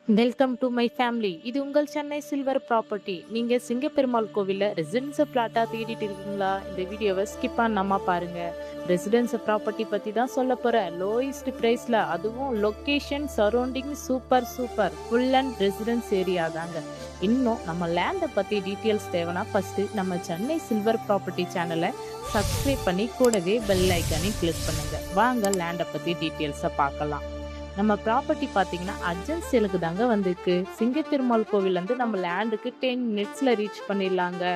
Welcome to my family. இது உங்கள் Chennai silver property. நீங்க சிங்கப்பெருமாள் கோவில்ல ரெசிடென்ஸ் பிளாட்டா தேடிட்டு இருக்கீங்களா? இந்த வீடியோவை ஸ்கிப் பண்ணாம பாருங்க. ரெசிடென்ஸ் ப்ராப்பர்ட்டி பத்தி தான் சொல்ல போறேன். லோயஸ்ட் பிரைஸ்ல, அதுவும் location surrounding super super full and residence area தாங்க. இன்னும் நம்ம லேண்டை பத்தி டீட்டெயில்ஸ் தேவைன்னா ஃபர்ஸ்ட் நம்ம சென்னை சில்வர் ப்ராப்பர்ட்டி சேனலை சப்ஸ்கிரைப் பண்ணி கூடவே பெல் ஐக்கானை கிளிக் பண்ணுங்க. வாங்க லேண்டை பத்தி டீட்டெயில்ஸை பார்க்கலாம். நம்ம ப்ராப்பர்ட்டி பார்த்தீங்கன்னா அர்ஜென்ட் சேலுக்கு தாங்க வந்திருக்கு. சிங்கப்பெருமாள் கோவிலேருந்து நம்ம லேண்டுக்கு 10 மினிட்ஸில் ரீச் பண்ணிடலாங்க.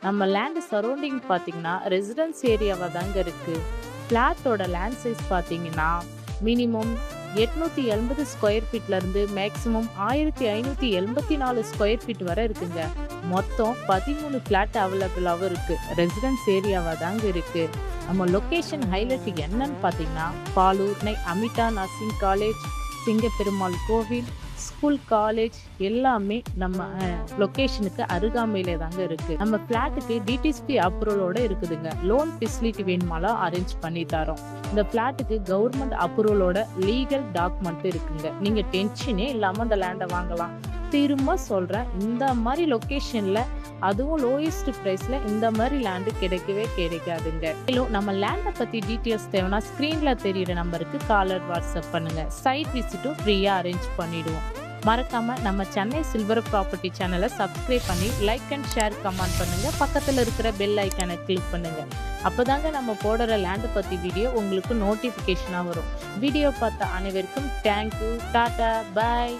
நம்ம லேண்டு சரௌண்டிங் பார்த்தீங்கன்னா ரெசிடென்ஸ் ஏரியாவாக தாங்க இருக்குது. ஃப்ளாட்டோட லேண்ட் சைஸ் பார்த்தீங்கன்னா மினிமம் 880 ஸ்கொயர் ஃபீட்லேருந்து மேக்ஸிமம் 1584 ஸ்கொயர் ஃபீட் வரை இருக்குங்க. மொத்தம் 13 ஃப்ளாட் அவைலபிளாகவும் இருக்குது. ரெசிடென்ஸ் ஏரியாவாக தாங்க இருக்குது. நம்ம லொக்கேஷன் ஹைலைட் என்னன்னு பார்த்தீங்கன்னா பாலூர், அமிதா நர்சிங் காலேஜ், சிங்கப்பெருமாள் கோவில், ஸ்கூல், காலேஜ் எல்லாமே நம்ம லொக்கேஷனுக்கு அருகாமையிலே தாங்க இருக்கு. நம்ம ஃபிளாட்டுக்கு டிடிஎஸ்பி அப்ரூவலோட இருக்குதுங்க. லோன் ஃபெசிலிட்டி வேணுமாலும் அரேஞ்ச் பண்ணி தரோம். இந்த ஃபிளாட்டுக்கு கவர்மெண்ட் அப்ரூவலோட லீகல் டாக்குமெண்ட் இருக்குங்க. நீங்க டென்ஷனே இல்லாம அந்த லேண்டை வாங்கலாம். திரும்ப சொல்றேன், இந்த மாதிரி லொகேஷன்ல அதுவும் லோயஸ்ட் பிரைஸ்ல இந்த மாதிரி லேண்டு கிடைக்கவே கிடைக்காதுங்க. மேலும் நம்ம லேண்டை பத்தி டீட்டெயில்ஸ் தேவைன்னா ஸ்கிரீன்ல தெரியுற நம்பருக்கு காலர் வாட்ஸ்அப் பண்ணுங்க. சைட் விசிட்டும் ஃப்ரீயா அரேஞ்ச் பண்ணிடுவோம். மறக்காம நம்ம சென்னை சில்வர் ப்ராப்பர்ட்டி சேனலை சப்ஸ்கிரைப் பண்ணி லைக் அண்ட் ஷேர் கமெண்ட் பண்ணுங்க. பக்கத்துல இருக்கிற பெல் ஐக்கானை கிளிக் பண்ணுங்க. அப்போதாங்க நம்ம போடுற லேண்டு பத்தி வீடியோ உங்களுக்கு நோட்டிபிகேஷனா வரும். வீடியோ பார்த்த அனைவருக்கும் தேங்க்யூ. டாடா, பாய்.